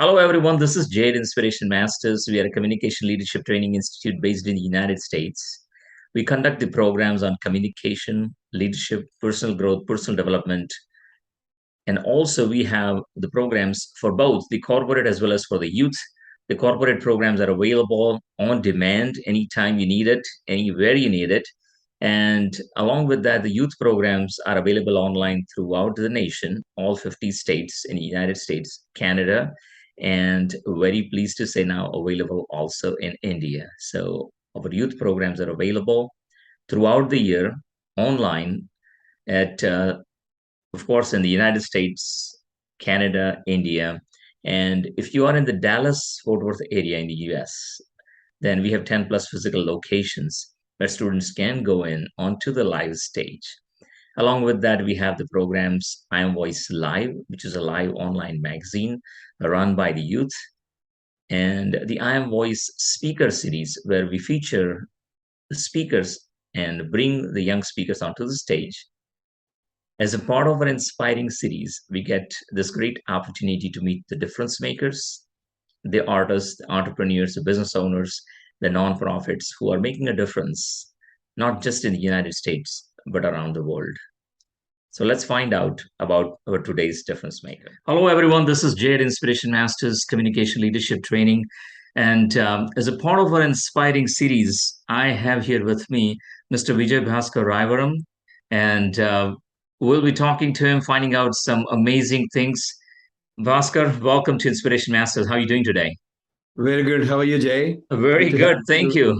Hello, everyone. This is Jade Inspiration Masters. We are a communication leadership training institute based in the United States. We conduct the programs on communication, leadership, personal growth, personal development. And also, we have the programs for both the corporate as well as for the youth. The corporate programs are available on demand anytime you need it, anywhere you need it. And along with that, the youth programs are available online throughout the nation, all 50 states in the United States, Canada, and very pleased to say now available also in India. So our youth programs are available throughout the year online at, of course, in the United States, Canada, India. And if you are in the Dallas Fort Worth area in the US, then we have 10 plus physical locations where students can go in onto the live stage. Along with that, we have the programs I Am Voice Live, which is a live online magazine run by the youth, and the I Am Voice speaker series, where we feature the speakers and bring the young speakers onto the stage. As a part of our inspiring series, we get this great opportunity to meet the difference makers, the artists, the entrepreneurs, the business owners, the nonprofits who are making a difference, not just in the United States, but around the world. So let's find out about our today's difference maker. Hello, everyone. This is Jade Inspiration Masters Communication Leadership Training. And as a part of our inspiring series, I have here with me Mr. Vijaya Bhaskar Rayavaram. And we'll be talking to him, finding out some amazing things. Bhaskar, welcome to Inspiration Masters. How are you doing today? Very good. How are you, Jay? Very good. Thank you.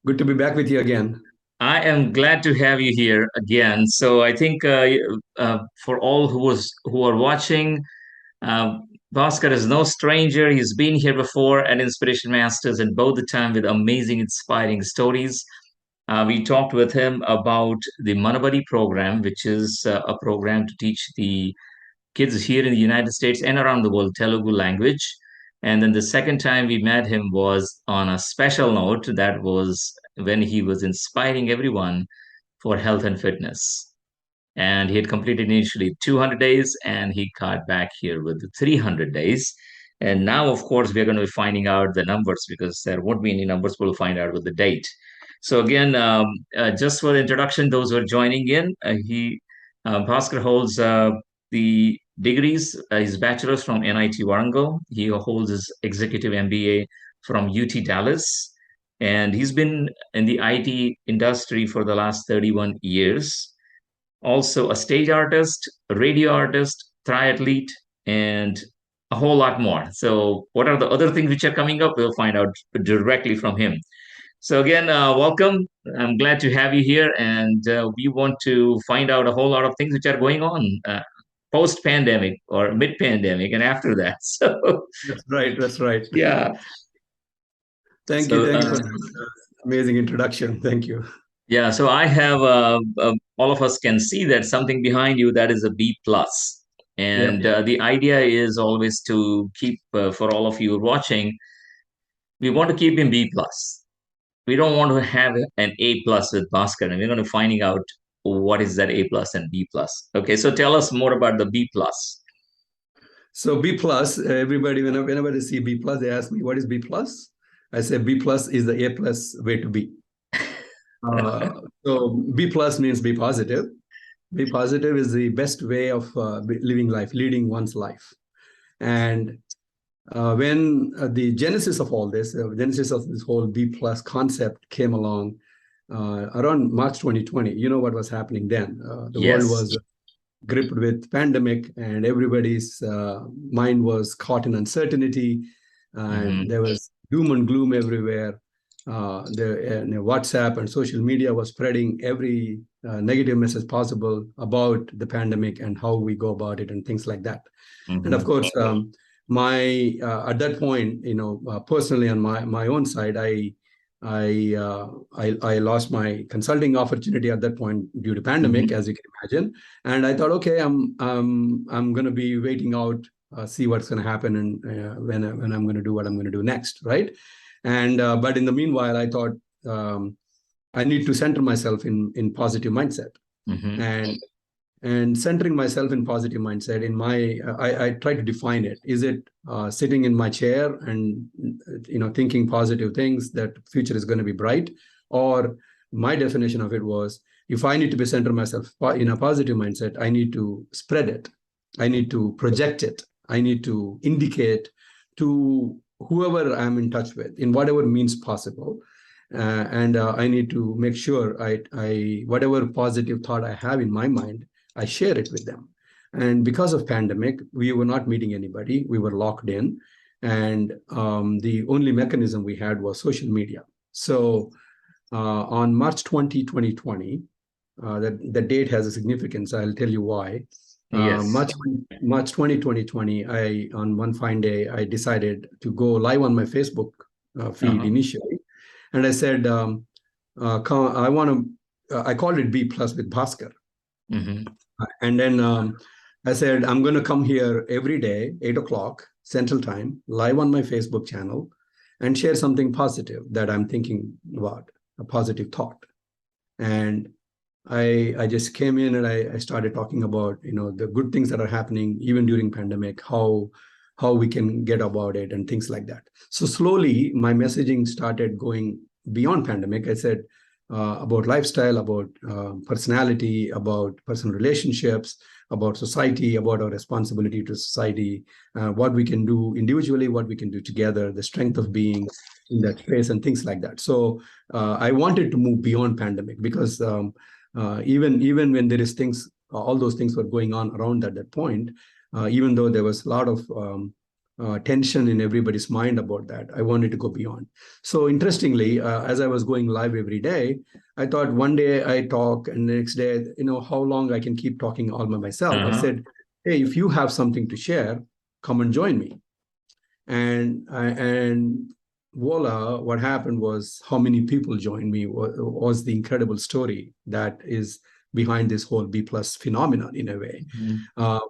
Good to be back with you again. I am glad to have you here again. So I think for all who are watching, uh, Bhaskar is no stranger. He's been here before at Inspiration Masters, and both the time with amazing, inspiring stories. We talked with him about the Manabadi program, which is a program to teach the kids here in the United States and around the world Telugu language. And then the second time we met him was on a special note, that was when he was inspiring everyone for health and fitness. And he had completed initially 200 days and he got back here with 300 days. And now, of course, we're going to be finding out the numbers because there won't be any numbers. We'll find out with the date. So, again, just for the introduction, those who are joining in, Bhaskar holds the degrees, his bachelor's from NIT Warangal. He holds his executive MBA from UT Dallas. And he's been in the IT industry for the last 31 years. Also, a stage artist, a radio artist, triathlete, and a whole lot more. So, what are the other things which are coming up? We'll find out directly from him. So again, welcome. I'm glad to have you here, and we want to find out a whole lot of things which are going on post-pandemic or mid-pandemic and after that. So That's right. That's right. yeah. Thank you. Thank you for the amazing introduction. Thank you. Yeah. So I have all of us can see that something behind you that is a B plus, and the idea is always to keep for all of you watching. We want to keep him B plus. We don't want to have an A plus with Bhaskar, and we're going to finding out what is that A plus and B plus. Okay, so tell us more about the B plus. So B plus, everybody, whenever they see B plus, they ask me, what is B plus? I say B plus is the A plus way to be. So B plus means be positive. Be positive is the best way of living life, leading one's life. And when the genesis of all this, genesis of this whole B plus concept came along around March 2020, you know what was happening then. The world was gripped with pandemic and everybody's mind was caught in uncertainty. And there was doom and gloom everywhere. The WhatsApp and social media was spreading every negative message possible about the pandemic and how we go about it and things like that. And of course, at that point, personally on my own side, I lost my consulting opportunity at that point due to pandemic, as you can imagine. And I thought, okay, I'm going to be waiting out, see what's going to happen, and when I'm going to do what I'm going to do next, right? And but in the meanwhile, I thought I need to center myself in positive mindset. And and centering myself in positive mindset. In my, I try to define it. Is it sitting in my chair and thinking positive things that future is going to be bright, or my definition of it was, if I need to be center myself in a positive mindset, I need to spread it. I need to project it. I need to indicate to whoever I'm in touch with in whatever means possible. And I need to make sure I whatever positive thought I have in my mind, I share it with them. And because of pandemic, we were not meeting anybody. We were locked in, and the only mechanism we had was social media. So on March 20, 2020, the date has a significance. I'll tell you why. Yes. March 20, 2020, on one fine day, I decided to go live on my Facebook feed initially. And I said, I called it BPlusWithBhaskar. And then I said, I'm going to come here every day, 8 o'clock Central Time, live on my Facebook channel, and share something positive that I'm thinking about, a positive thought. And I just came in and I started talking about, the good things that are happening even during pandemic, how we can get about it and things like that. So slowly my messaging started going beyond pandemic. I said about lifestyle, about personality, about personal relationships, about society, about our responsibility to society, what we can do individually, what we can do together, the strength of being in that space and things like that. So I wanted to move beyond pandemic because even when there is things, all those things were going on around at that point, even though there was a lot of tension in everybody's mind about that, I wanted to go beyond. So interestingly, as I was going live every day, I thought one day I talk and the next day, how long I can keep talking all by myself. I said, hey, if you have something to share, come and join me. And voila, what happened was how many people joined me was the incredible story that is behind this whole B plus phenomenon in a way.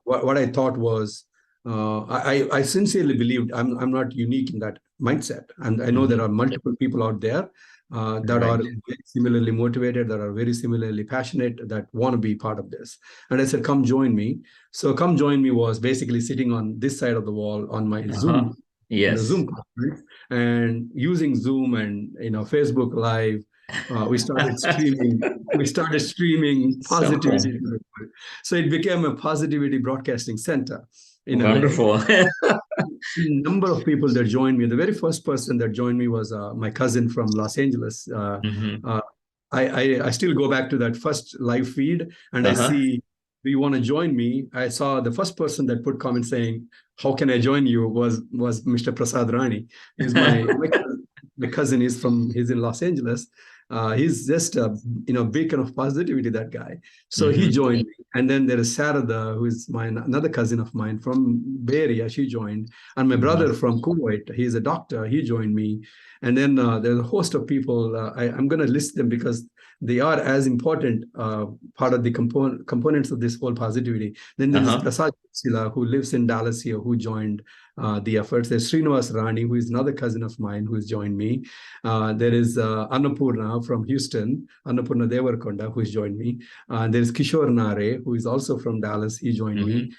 What I thought was, I sincerely believed I'm not unique in that mindset. And I know there are multiple people out there that are very similarly motivated, that are very similarly passionate, that want to be part of this. And I said, come join me. So come join me was basically sitting on this side of the wall on my Zoom, Yes. Zoom conference, and using Zoom and Facebook Live. We started streaming. We started streaming positivity. So it became a positivity broadcasting center. Wonderful. Number of people that joined me. The very first person that joined me was my cousin from Los Angeles. I still go back to that first live feed and I see, do you want to join me? I saw the first person that put comments saying, how can I join you was Mr. Prasad Rani. He's my cousin. He's in Los Angeles. He's just a beacon of positivity, that guy. So he joined me. And then there is Sarada, who is another cousin of mine from Bay Area. She joined. And my brother from Kuwait, he's a doctor. He joined me. And then there's a host of people. I'm going to list them because they are as important part of the components of this whole positivity. Then there is Prasad Sila, who lives in Dallas here, who joined the efforts. There's Srinivas Rani, who is another cousin of mine, who has joined me. There is Annapurna from Houston, Annapurna Devarkonda, who has joined me. There is Kishore Nare, who is also from Dallas. He joined me.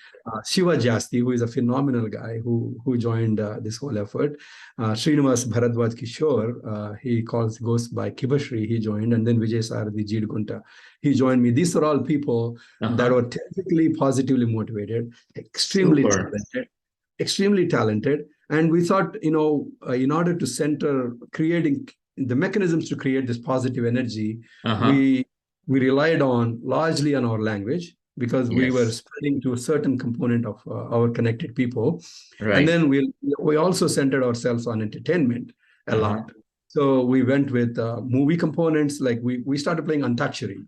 Shiva Jasti, who is a phenomenal guy who joined this whole effort. Srinivas Bharadwaj Kishore, he goes by Kibashri, he joined. And then Vijay Saradi Jidgunta, he joined me. These are all people that were technically positively motivated, extremely talented. And we thought, in order to center creating the mechanisms to create this positive energy, we relied largely on our language, because we were spreading to a certain component of our connected people. And then we also centered ourselves on entertainment a lot. So we went with movie components, like we started playing antakshari.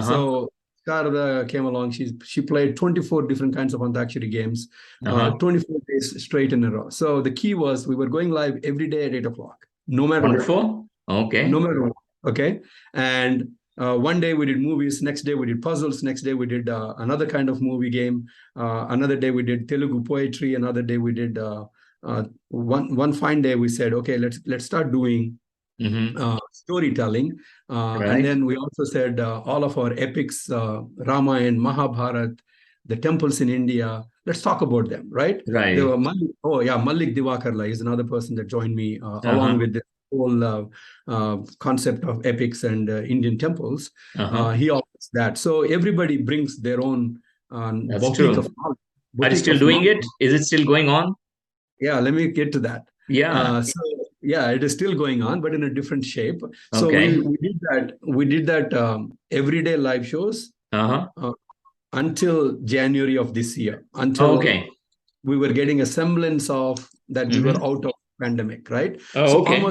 So Sharada came along. She played 24 different kinds of antakshari games, 24 days straight in a row. So the key was we were going live every day at 8 o'clock, no matter Wonderful. what. Okay. No matter what. Okay. And one day we did movies. Next day we did puzzles. Next day we did another kind of movie game. Another day we did Telugu poetry. Another day we did one fine day we said, okay, let's start doing storytelling. And Right. then we also said all of our epics, Ramayana, Mahabharat, the temples in India. Let's talk about them, right? There Right. were Malik Divakarla is another person that joined me along Uh-huh. with the whole concept of epics and Indian temples. Uh-huh. He offers that. So everybody brings their own That's boutique true. of knowledge. Are you Boutique still of doing knowledge. it? Is it still going on? Yeah, let me get to that. Yeah. So yeah, it is still going on, but in a different shape. So Okay. we did that. We did that everyday live shows Uh-huh. uh, until January of this year, until Okay. we were getting a semblance of that we were Mm-hmm. out of pandemic, right? Oh, So okay.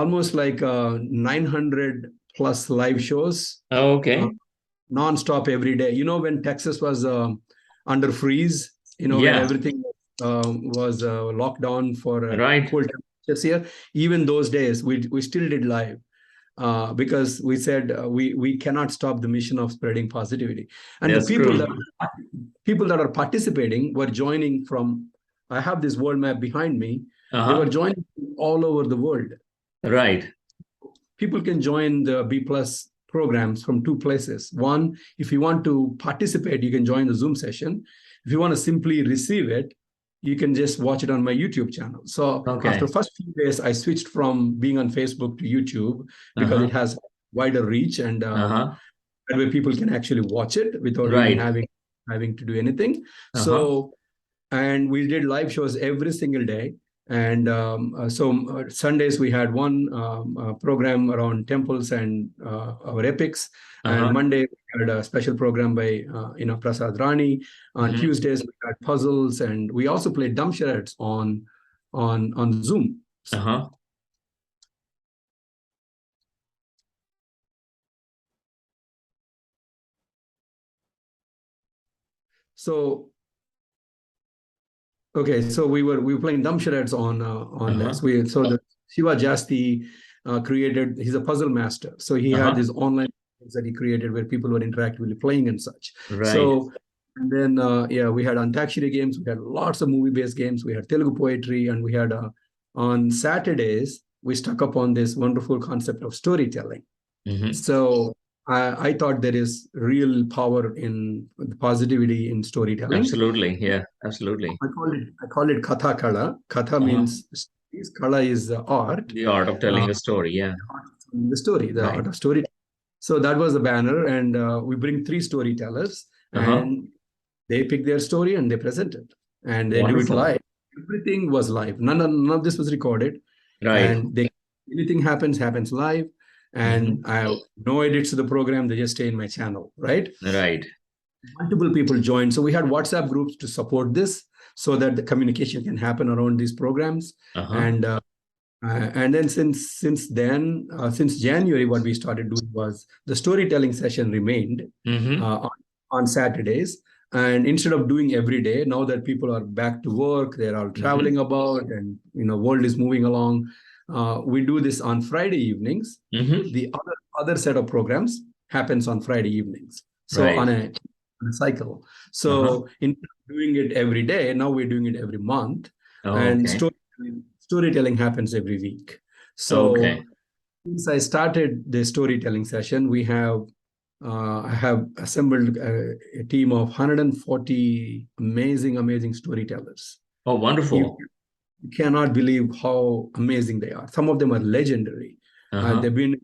almost like 900 plus live shows, Oh, uh, okay. non-stop every day. When Texas was under freeze, when Yeah. everything was locked down for Right. cold temperatures here, even those days we still did live because we said we cannot stop the mission of spreading positivity. And the That's true. people that are participating were joining from. I have this world map behind me. They were Uh-huh. joining all over the world. Right. People can join the B Plus programs from two places. One, if you want to participate, you can join the Zoom session. If you want to simply receive it, you can just watch it on my YouTube channel. So after Okay. first few days, I switched from being on Facebook to YouTube because it Uh-huh. has wider reach, and Uh-huh. that way people can actually watch it without really Right. having to do anything. Uh-huh. So, and we did live shows every single day. And Sundays we had one program around temples and our epics. And Uh-huh. Monday we had a special program by Prasad Rani. On Mm-hmm. Tuesdays we had puzzles, and we also played dumb charades on Zoom. Uh-huh. So okay, so we were playing dumb charades on Uh-huh. this. The Shiva Jasti created. He's a puzzle master, so he had Uh-huh. these online games that he created where people were interactively playing and such. Right. So and then we had antakshari games. We had lots of movie-based games. We had Telugu poetry, and we had on Saturdays we stuck up on this wonderful concept of storytelling. Mm-hmm. So I thought there is real power in the positivity in storytelling. Absolutely. Yeah. Absolutely. I call it Katha Kala. Katha Uh-huh. means stories. Kala is art. The art of Uh, telling a story. Yeah. the Right. art of story. So that was the banner, and we bring three storytellers, Uh-huh. and they pick their story and they present it, and they do it Wonderful. live. Everything was live. None of this was recorded, Right. and anything happens live. And Mm-hmm. I have no edits to the program. They just stay in my channel, right? Right. Multiple people joined. So we had WhatsApp groups to support this so that the communication can happen around these programs. Uh-huh. And then since January, what we started doing was the storytelling session remained Mm-hmm. on Saturdays. And instead of doing every day, now that people are back to work, they're all Mm-hmm. traveling about, and world is moving along, we do this on Friday evenings. Mm-hmm. The other set of programs happens on Friday evenings. So Right. on a cycle. Uh-huh. So in doing it every day, now we're doing it every month, Oh, and okay. storytelling happens every week. So Okay. since I started the storytelling session, I have assembled a team of 140 amazing storytellers. Oh, You wonderful. cannot believe how amazing they are. Some of them are legendary. Uh-huh. They've been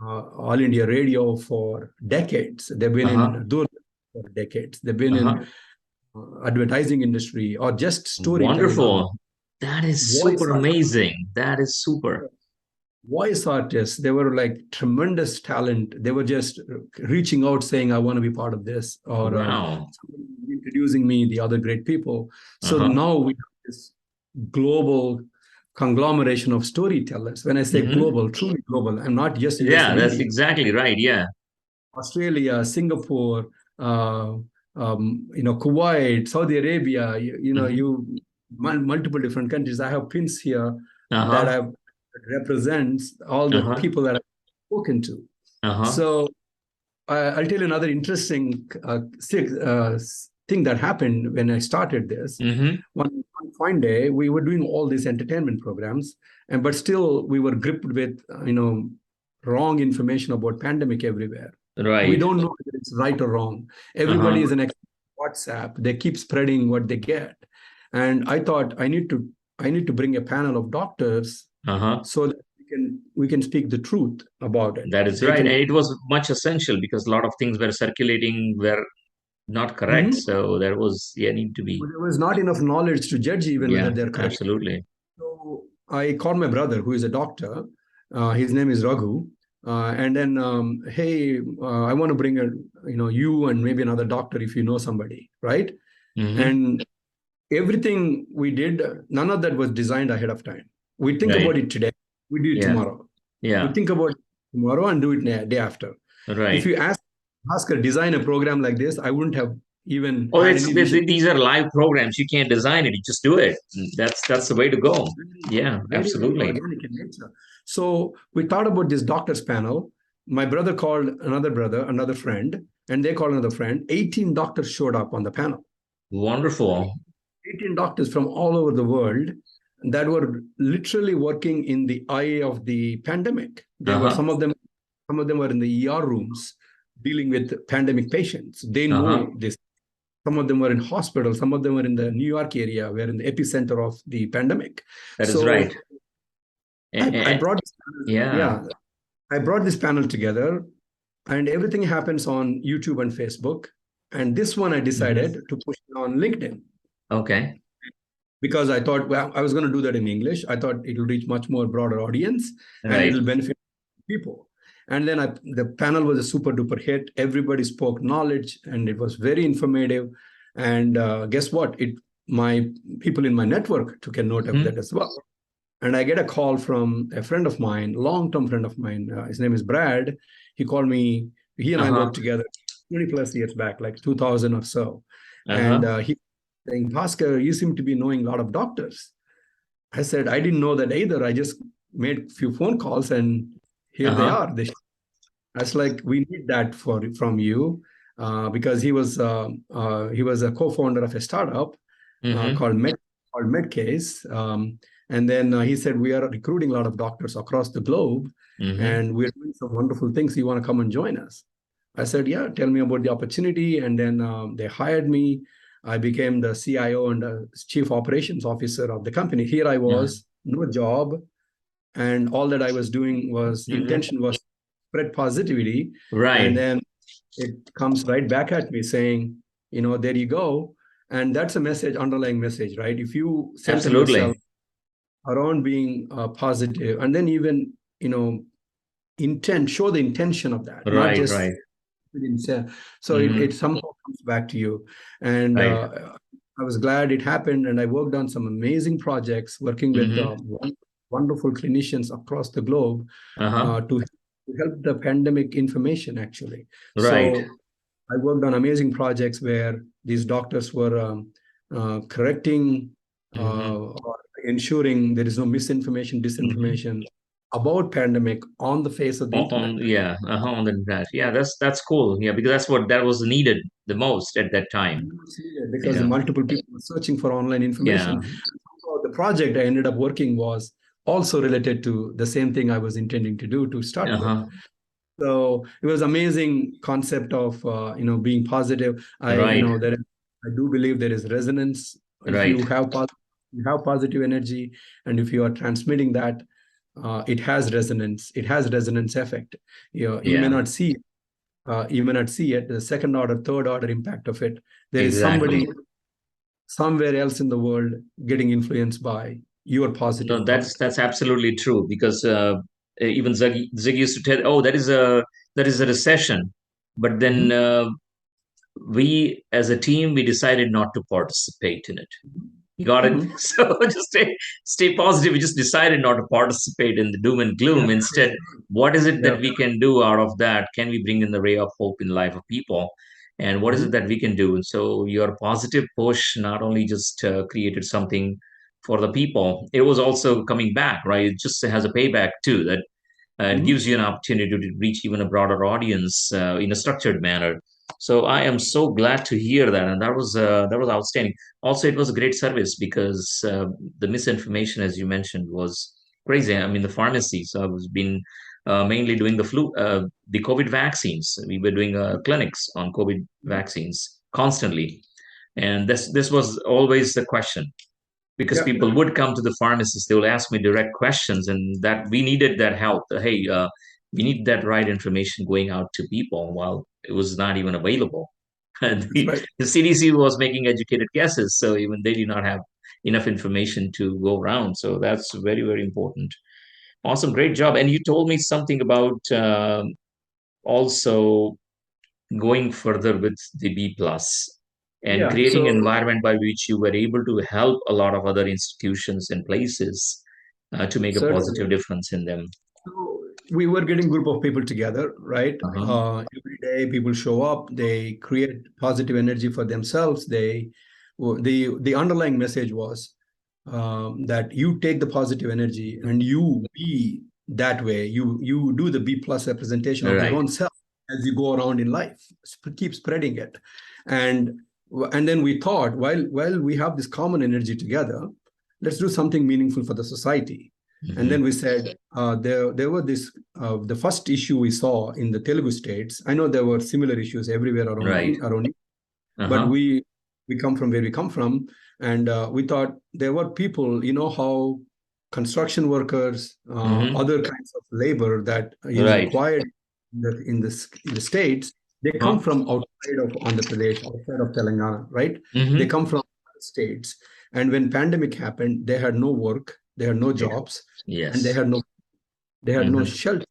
All India Radio for decades. They've been in Uh-huh. Dur for decades. They've been in Uh-huh. advertising industry or just storytelling or Wonderful. That is voice super amazing. That is super. artists. They were like tremendous talent. They were just reaching out saying, I want to be part of this, or Wow. introducing me the other great people. So Uh-huh. now we have this global conglomeration of storytellers. When I say Mm-hmm. global, truly global, I'm not just US Yeah, and that's India. exactly right. Yeah. Australia, Singapore, uh, Kuwait, Saudi Arabia, Mm-hmm. multiple different countries. I have pins here that Uh-huh. have that represents all the Uh-huh. people that I've spoken to. Uh-huh. So I'll tell you another interesting thing that happened when I started this. Mm-hmm. One fine day, we were doing all these entertainment programs, but still we were gripped with wrong information about pandemic everywhere. We Right. don't know whether it's right or wrong. Everybody Uh-huh. is an expert on WhatsApp. They keep spreading what they get. And I thought I need to bring a panel of doctors Uh-huh. so that we can speak the truth about it. That is They right. can. And it was much essential because a lot of things were circulating were not correct. Mhm. So there was, yeah, need to be, There was not enough knowledge to judge even whether yeah, they're correct. absolutely. So I called my brother, who is a doctor. His name is Raghu. And then, hey, I want to bring you and maybe another doctor if you know somebody, right? Mm-hmm. And everything we did, none of that was designed ahead of time. We think Right. about it today, we do it Yeah. tomorrow. We Yeah. think about it tomorrow and do it day after. If Right. you ask Bhaskar design a program like this, I wouldn't have even Oh, had any vision. these are live programs. You can't design it. You just do it. That's the way to go. Very, Yeah, very, very absolutely. organic in nature. So we thought about this doctors panel. My brother called another friend, and they called another friend. 18 doctors showed up on the panel. Wonderful. 18 doctors from all over the world that were literally working in the eye of the pandemic. They were Uh-huh. some of them were in the ER rooms dealing with pandemic patients. They Uh-huh. know this. Some of them were in hospitals. Some of them were in the New York area, where in the epicenter of the pandemic. That is So right. I brought this, Yeah. yeah, I brought this panel together, and everything happens on YouTube and Facebook. And this one I decided Hmm. to push it on LinkedIn Okay. because I thought, well, I was going to do that in English. I thought it will reach much more broader audience and it Right. will benefit people. And then the panel was a super duper hit. Everybody spoke knowledge, and it was very informative. And guess what? My people in my network took a note of Hmm. that as well. And I get a call from a friend of mine, long-term friend of mine. His name is Brad. He called me. He and I Uh-huh. worked together 20 plus years back, like 2000 or so. And Uh-huh. he saying, Bhaskar, you seem to be knowing a lot of doctors. I said, I didn't know that either. I just made a few phone calls, and here they Uh-huh. are. I was like, we need that from you, because he was a co-founder of a startup Mm-hmm. called Medcase. And then he said, we are recruiting a lot of doctors across the globe, Mm-hmm. and we're doing some wonderful things. You want to come and join us? I said, yeah, tell me about the opportunity. And then they hired me. I became the CIO and chief operations officer of the company. Here I Uh-huh. was, no job, and all that I was doing was Mm-hmm. intention was spread positivity. And Right. then it comes right back at me saying, there you go. And that's a message, underlying message, right? If you center yourself Absolutely. around being positive, and then even, show the intention of that, not Right. just Right. so it Mm-hmm. somehow comes back to you. And Right. I was glad it happened, and I worked on some amazing projects working with Mm-hmm. wonderful clinicians across the globe Uh-huh. to help the pandemic information, actually. Right. So I worked on amazing projects where these doctors were correcting Mm-hmm. or ensuring there is no misinformation, Mm-hmm. disinformation about pandemic on the face of the internet. Yeah, on the internet. Yeah, that's cool. Yeah, because that's what that was needed the most at that time. Because Yeah. multiple people were searching for online Yeah. information. So the project I ended up working was also related to the same thing I was intending to do to start with. Uh-huh. So it was amazing concept of being positive. Right. I do believe there is resonance. If Right. you have positive energy, and if you are transmitting that, it has resonance. It has resonance effect. You may Yeah. not see it. You may not see it. The second order, third order impact of it. There is Exactly. somebody somewhere else in the world getting influenced by your No, positive that's thought. that's absolutely true because even Zig used to tell, oh, that is a recession, but then Mhm. we as a team we decided not to participate in it. You got it. Mhm. So just stay positive. We just decided not to participate in the doom and Yeah, gloom. that is Instead, true. what is it Yeah. that we can do out of that? Can we bring in the ray of hope in the life of people? And what is it Mhm. that we can do? And so your positive push not only just created something for the people, it was also coming back, right? It just has a payback too. That it Mhm. gives you an opportunity to reach even a broader audience in a structured manner. So I am so glad to hear that, and that was outstanding. Also, it was a great service because the misinformation, as you mentioned, was crazy. I mean, the pharmacies. I was been mainly doing the COVID vaccines. We were doing clinics on COVID vaccines constantly, and this was always the question, because Yeah, people would come to the pharmacist. They will ask me direct questions, and that we needed that help. Hey, we need that right information going out to people while it was not even available. that's right. The CDC was making educated guesses, so even they did not have enough information to go around. So that's very, very important. Awesome, great job. And you told me something about also going further with the B plus and Yeah. creating an So environment by which you were able to help a lot of other institutions and places to make a certainly. positive difference in them. So we were getting group of people together, right? Uh-huh. Every day people show up, they create positive energy for themselves. The underlying message was that you take the positive energy and you be that way. You do the B plus representation of your Right. own self as you go around in life. Keep spreading it, and and then we thought, while we have this common energy together, let's do something meaningful for the society. And Hmm. then we said there were this the first issue we saw in the Telugu states. I know there were similar issues everywhere around Right. around, but Uh-huh. we come from where we come from, and we thought there were people, how construction workers, Hmm. other kinds of labor that is Right. required in the states, they come Huh? from outside of Andhra Pradesh, outside of Telangana, right? They Hmm. come from other states, and when pandemic happened, they had no work, they had no Yeah. jobs, and Yes. they had no Hmm. shelter,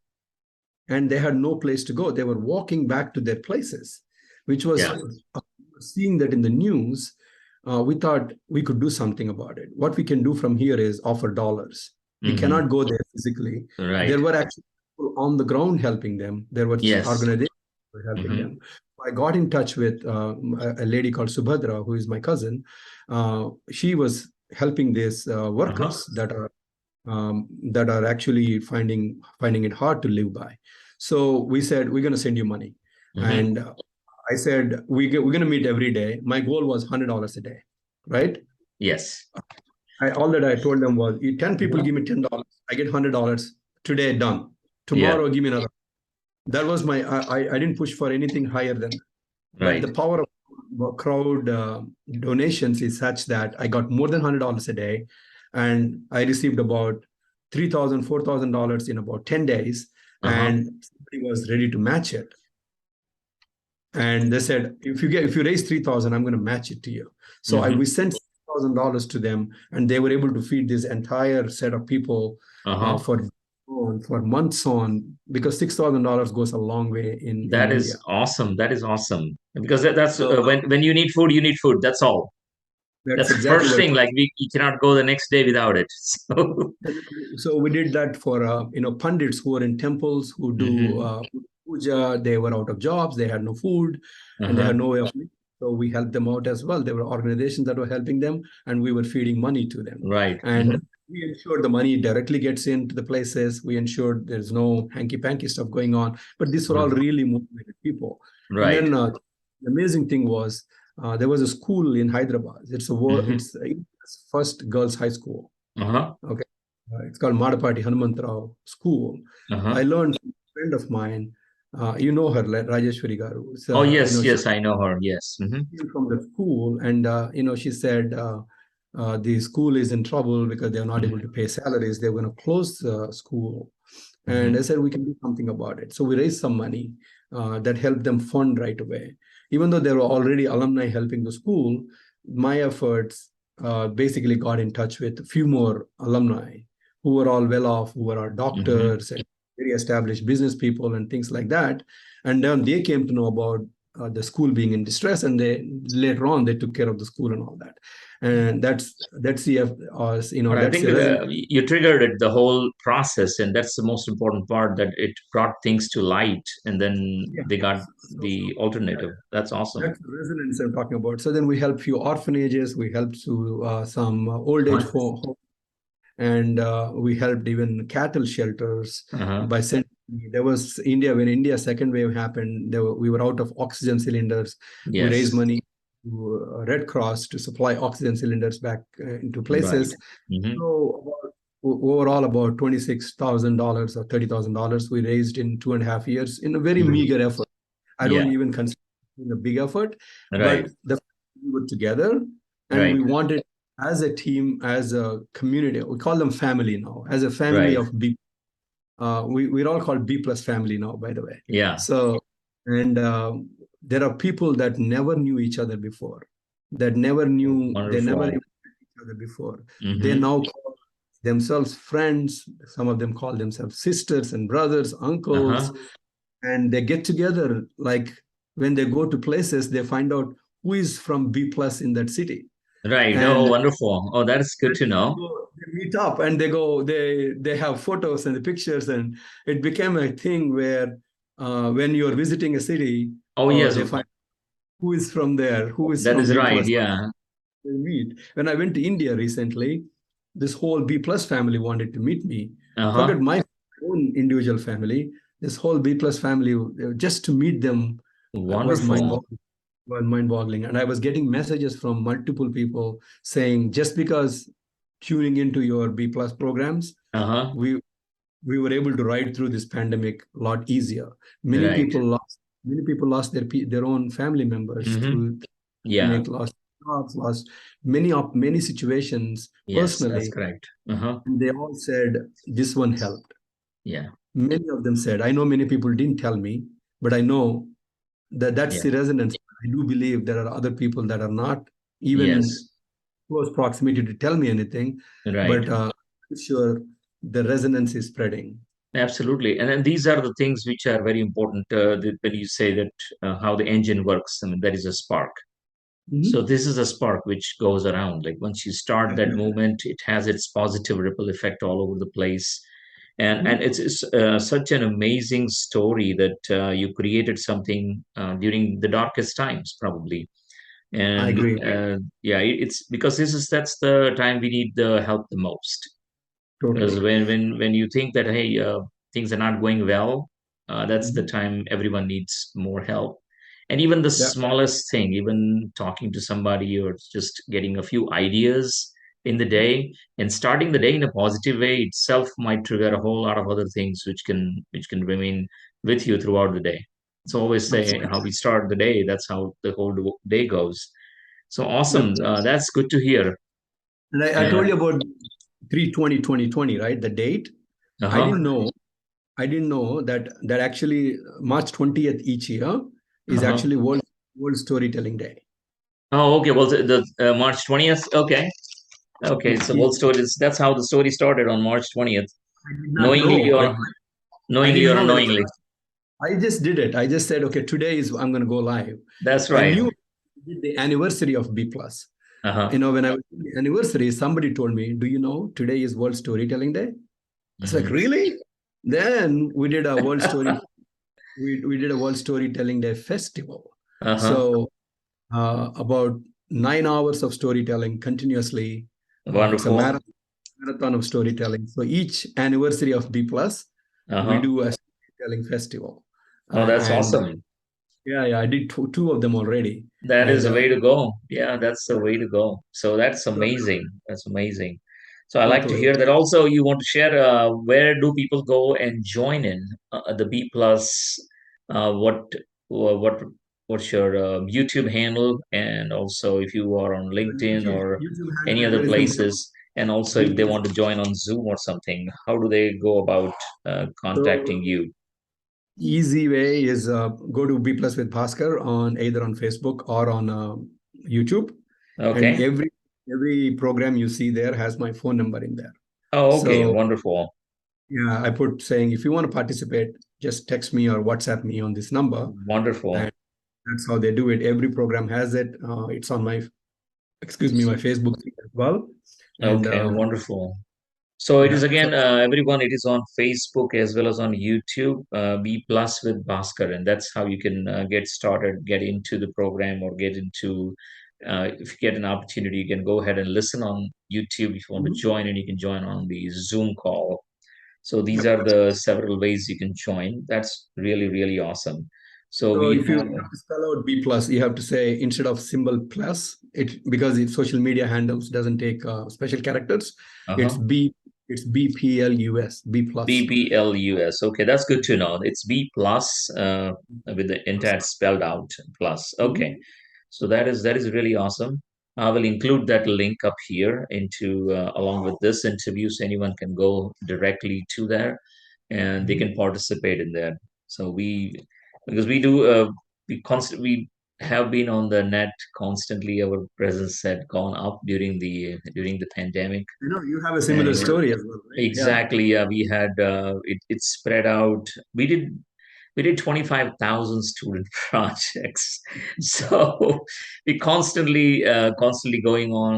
and they had no place to go. They were walking back to their places, which was Yeah. seeing that in the news. We thought we could do something about it. What we can do from here is offer dollars. We Hmm. cannot go there physically. There Right. were actually people on the ground helping them. There were Yes. organizations who were helping Hmm. them. I got in touch with a lady called Subhadra, who is my cousin. She was helping these Uh-huh. workers that are actually finding it hard to live by. So we said we're going to send you money, Hmm. and I said we're going to meet every day. My goal was $100 a day, right? Yes. All that I told them was, 10 people Uh-huh. give me $10, I get $100 today. Done. Yeah. Tomorrow, give me another. That was my. I didn't push for anything higher than that. But the Right. power of crowd donations is such that I got more than $100 a day, and I received about $3,000, $4,000 in about 10 days, Uh-huh. and somebody was ready to match it. And they said, if you raise 3,000, I'm going to match it to you. So Hmm. we sent $6,000 to them, and they were able to feed this entire set of people Uh-huh. for months on, because $6,000 goes a long way in That India. is awesome. That is awesome. Because that's So when you need food, you need food. That's all. that's That's the exactly first what. thing. Like you cannot go the next day without it. So. So we did that for pandits who are in temples who do Hmm. puja. They were out of jobs, they had no food, and they had Uh-huh. no way of living. So we helped them out as well. There were organizations that were helping them, and we were feeding money to them. Right. And Hmm. we ensured the money directly gets into the places. We ensured there's no hanky-panky stuff going on. But these were all really motivated people. And Right. then the amazing thing was there was a school in Hyderabad. Hmm. It's India's first girls' high school. Uh-huh. Okay. It's called Madapati Hanumantrao School. I Uh-huh. learned from a friend of mine, you know her, like Rajeshwari Garu. Oh, So, yes, she yes, I know her. Yes. Hmm. came from the school, and she said the school is in trouble because they're not able to Hmm. pay salaries. They're going to close the school, and I Hmm. said we can do something about it. So we raised some money that helped them fund right away. Even though there were already alumni helping the school, my efforts basically got in touch with a few more alumni who were all well off, who were our Hmm. doctors and very established business people and things like that. And then they came to know about the school being in distress, and they later on they took care of the school and all that. And that's the But I that's think the result. you triggered it, the whole process, and that's the most important part, that it brought things to light, and then Yeah. they got So the alternative. That's awesome. that's the resilience I'm talking about. So then we help few orphanages, we helped to some old age home, and we helped even cattle shelters Uh-huh. by sending. There was India when India second wave happened. We were out of oxygen cylinders. We raised Yes. money to Red Cross to supply oxygen cylinders back into Right. places. Hmm. So about overall about $26,000 or $30,000 we raised in 2.5 years in a very meager effort. I Yeah. don't even consider it a big effort, Right. but we were together and Right. we wanted as a team, as a community, we call them family now, as a family Right. of B. We're all called B plus family now, by the way. Yeah. So, and there are people that never knew each other before, that never knew, they never Wonderful. even met each other before. They Mm-hmm. now call themselves friends. Some of them call themselves sisters and brothers, uncles, Uh-huh. and they get together. Like when they go to places, they find out who is from B plus in that city. Right. Oh, And wonderful. Oh, that's good to know. they meet up and they have photos and the pictures, and it became a thing where when you're visiting a city, Oh, yes. they find who is from there, who is That from is B right. plus. Yeah. They meet. When I went to India recently, this whole B plus family wanted to meet me. Forget Uh-huh. my own individual family. This whole B plus family, just to meet them, was Wonderful. mind boggling. And I was getting messages from multiple people saying, just because tuning into your B plus programs, Uh-huh. we we were able to ride through this pandemic a lot easier. Right. Many people lost their own family members Mm-hmm. through Yeah. pandemic, lost jobs, lost many situations Yes, that's personally. correct. Uh-huh. And they all said this one helped. Yeah. Many of them said, I know many people didn't tell me, but I know that that's Yeah. the resonance. I do believe there are other people that are not even Yes. close proximity to tell me anything, Right. but I'm sure the resonance is spreading. Absolutely. And then these are the things which are very important when you say that how the engine works. I mean, that is a spark. So Mhm. this is a spark which goes around. Like once you start that Definitely. movement, it has its positive ripple effect all over the place. And Mhm. it's such an amazing story that you created something during the darkest times, probably. I And agree. yeah, it's because that's the time we need the help the most. Because Totally. when you think that hey, things are not going well, that's the Mhm. time everyone needs more help. And even the Yeah, smallest thing, even talking to somebody or just getting a few ideas in the day and starting the day in a positive way itself might trigger a whole lot of other things which can remain with you throughout the day. So always say absolutely. how we start the day, that's how the whole day goes. So Yep. awesome. That's good to hear. And I told Uh, you about 3/20/2020, right? The date. I uh-huh. didn't know. I didn't know that actually March 20th each year is Uh-huh. actually World Storytelling Day. Oh, okay. Well, the March 20th. Okay. Okay. Yes, So, World Story is that's how the story started on March 20th. I did not Knowingly know. or I knowingly didn't or know whether unknowingly. I just did it. I just said, okay, today is I'm going to go live. That's I right. knew the anniversary of B plus. Uh-huh. When I was in the anniversary, somebody told me, "Do you know today is World Storytelling Day?" I was like, Hmm. "Really?" Then we did a World Story. We did a World Storytelling Day festival. Uh-huh. So about 9 hours of storytelling continuously. It's a Wonderful. marathon of storytelling. So each anniversary of B plus, we Uh-huh. do a storytelling festival, Oh, that's and awesome. yeah, I did two of them already, That is and the way to go. Yeah, that's the way to go. So that's amazing. That's amazing. So I like to totally. hear that. Also, you want to share where do people go and join in the B plus? What what what's your YouTube handle? And also, if you are on LinkedIn or YouTube handle any is other very simple. places, and also if B they plus. want to join on Zoom or something, how do they go about So contacting you? easy way is go to B plus with Bhaskar on either on Facebook or on YouTube, and Okay. every program you see there has my phone number in there. Oh, okay. So Wonderful. yeah, I put saying if you want to participate, just text me or WhatsApp me on this number, Wonderful. and that's how they do it. Every program has it. It's on my my Facebook feed as well, and Okay, wonderful. So it is yeah. So again, everyone, it is on Facebook as well as on YouTube, B Plus with Bhaskar, and that's how you can get started, get into the program, or get into. If you get an opportunity, you can go ahead and listen on YouTube. If you want to mhm. join, and you can join on the Zoom call. So these Yep. are the several ways you can join. That's really, really awesome. So So we if you have, have to spell out B plus, you have to say instead of symbol plus, it because social media handles doesn't take special characters. It's uh-huh. B It's BPLUS, B plus. BPLUS. Okay, that's good to know. It's B plus with the entire spelled out plus. Okay, Mhm. so that is really awesome. I will include that link up here into along with this interview, so anyone can go directly to there, and they Mhm. can participate in that. So because we do we have been on the net constantly. Our presence had gone up during the pandemic. You have a similar And story as well, right? Yeah. exactly, yeah, we had it spread out. We did 25,000 student projects. So we constantly going on.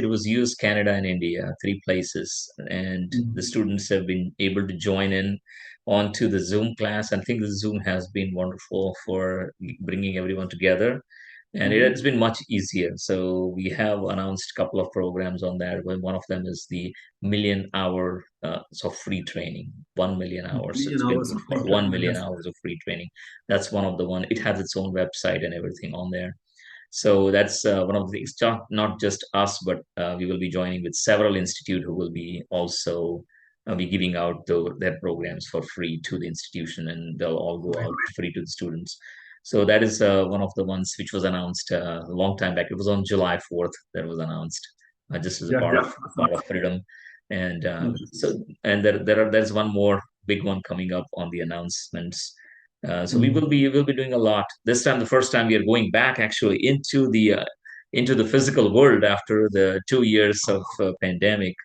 It was US, Canada, and India, three places, and the Mhm. students have been able to join in onto the Zoom class. I think the Zoom has been wonderful for bringing everyone together, and it has Mhm. been much easier. So we have announced a couple of programs on that. One of them is the million hour of free training, 1 million hours. So Million it's been hours good of free for one training. million That's hours of free training. That's one of the one. It has its own website and everything on there. So that's one of the things. Not just us, but we will be joining with several institute who will be also be giving out their programs for free to the institution, and they'll all go out free to the students. So that is one of the ones which was announced a long time back. It was on July 4th that was announced, just as a yeah. part of Freedom, and Interesting. there's one more big one coming up on the announcements. So we Mhm. will be doing a lot this time. The first time we are going back actually into the physical world after the 2 years of pandemic.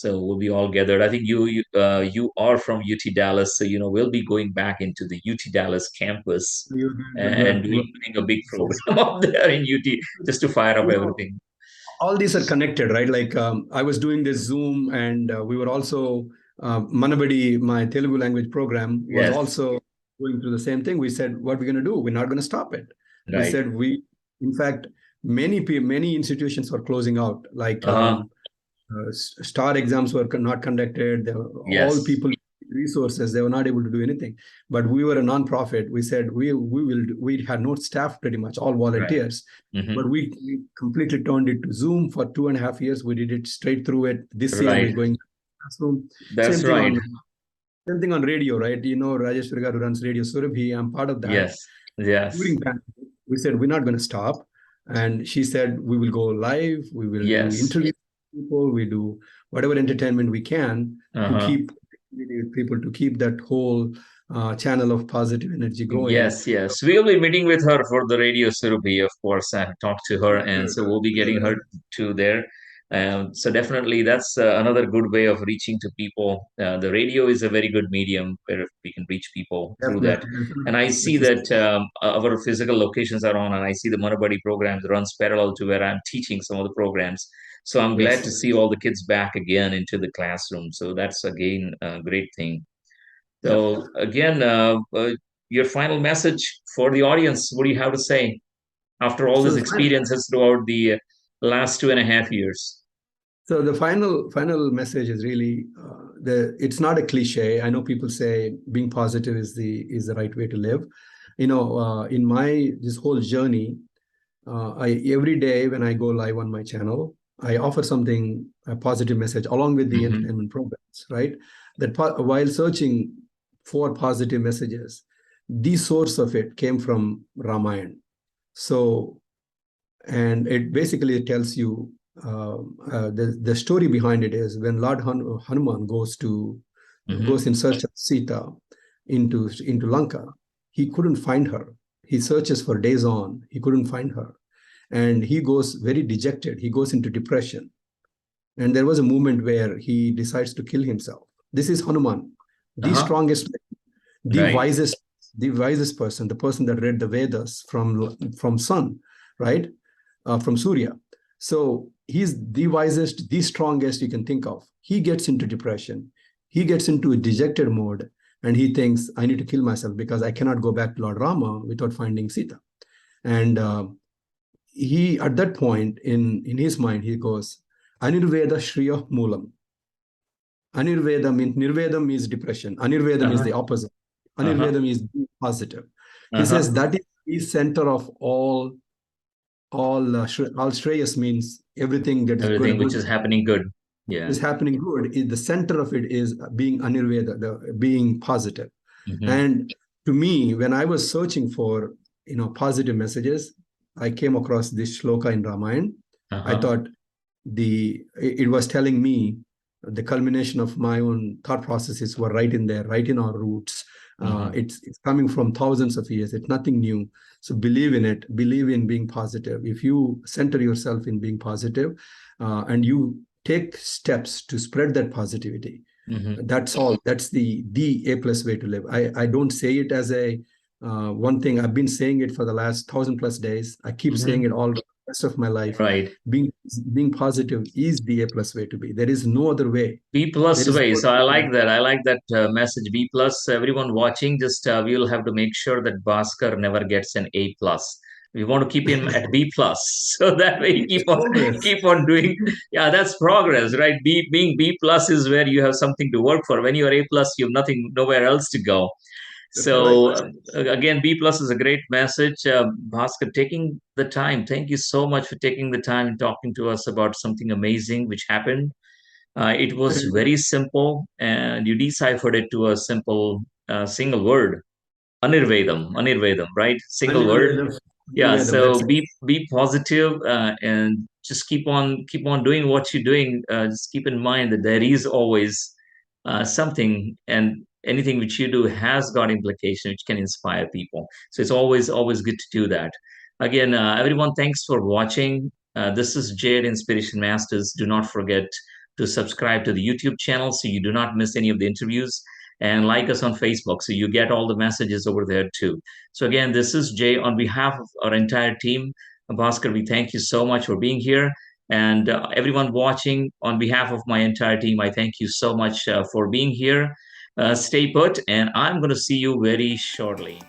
So we'll be all gathered. I think you are from UT Dallas, so we'll be going back into the UT Dallas campus and doing a big program up there in UT just to fire up You know, everything. all these are connected, right? Like I was doing this Zoom, and we were also Manabadi, my Telugu language program, was Yes, also going through the same thing. We said, what we're going to do? We're not going to stop it. We right. said in fact, many institutions were closing out. Like Uh-huh. star exams were not conducted. All Yes, people resources, they were not able to do anything. But we were a non-profit. We said we had no staff, pretty much all right. volunteers. Hmm. But we completely turned it to Zoom for 2.5 years. We did it straight through it. This year we're Right. going classroom. That's right. Same thing on radio, right? Rajesh Virga, who runs Radio Surabhi. I'm part of that. Yes. Yes. During pandemic, we said we're not going to stop, and she said we will go live. We will do Yes. interviews with people. We do whatever entertainment we can to Uh-huh. keep people, to keep that whole channel of positive energy going. Yes, yes. We'll be meeting with her for the Radio Surabhi, of course. I talked to her, and Good. so we'll be getting her to there. So definitely, that's another good way of reaching to people. The radio is a very good medium where we can reach people through Definitely, that. And I definitely. see that our physical locations are on, and I see the Manabadi programs runs parallel to where I'm teaching some of the programs. So I'm glad Yes. to see all the kids back again into the classroom. So that's again a great thing. Yeah. So again, your final message for the audience. What do you have to say after all So these the final, experiences throughout the last 2.5 years? so the final message is really it's not a cliche. I know people say being positive is the right way to live. In my this whole journey, I every day when I go live on my channel, I offer something, a positive message along with the Hmm. entertainment programs, right? While searching for positive messages, the source of it came from Ramayana. So, and it basically tells you the story behind it is when Lord Hanuman Hmm. goes in search of Sita into Lanka, he couldn't find her. He searches for days on, he couldn't find her, and he goes very dejected. He goes into depression, and there was a moment where he decides to kill himself. This is Hanuman, the Uh-huh. strongest, the Right. wisest, the wisest person, the person that read the Vedas from sun, right, from Surya. So he's the wisest, the strongest you can think of. He gets into depression. He gets into a dejected mode, and he thinks, I need to kill myself because I cannot go back to Lord Rama without finding Sita. And he, at that point, in his mind, he goes, Anirveda Shriya Moolam. Nirvedam is depression. Anirvedam is Uh-huh. the opposite. Uh-huh. Anirvedam is positive. He says Uh-huh. that is the center of all Shreyas, means everything that is Everything which good. is happening good. Yeah. is happening good, the center of it is being anirveda, being positive. Mm-hmm. And to me, when I was searching for positive messages, I came across this shloka in Ramayana. I thought it was telling me the culmination of my own thought processes were right in there, right in our roots. It's coming from thousands of years. It's nothing new. So believe in it. Believe in being positive. If you center yourself in being positive, and you take steps to spread that positivity, that's all. That's the A plus way to live. I don't say it as a one thing. I've been saying it for the last 1,000+ days. I keep saying it all the rest of my life. Right. Being positive is the A plus way to be. There is no other way. B plus There is way. no So I other like way. that. I like that message. B plus. Everyone watching, just we will have to make sure that Bhaskar never gets an A plus. We want to keep him at B plus, so that way he Progress. keep on doing. Yeah, that's progress, right? Being B plus is where you have something to work for. When you are A plus, you have nothing, nowhere else to go. So Correct. again, B plus is a great message. Bhaskar, taking the time. Thank you so much for taking the time and talking to us about something amazing which happened. It was very simple, and you deciphered it to a simple single word, Anirvedam, right? Single word. Anirvedam. Yeah. Anirvedam. That's So it. be positive, and just keep on doing what you're doing. Just keep in mind that there is always something, and anything which you do has got implication which can inspire people. So it's always good to do that. Again, everyone, thanks for watching. This is Jade Inspiration Masters. Do not forget to subscribe to the YouTube channel so you do not miss any of the interviews, and like us on Facebook so you get all the messages over there too. So again, this is Jay on behalf of our entire team. Bhaskar, we thank you so much for being here. And everyone watching, on behalf of my entire team, I thank you so much for being here. Stay put, and I'm going to see you very shortly.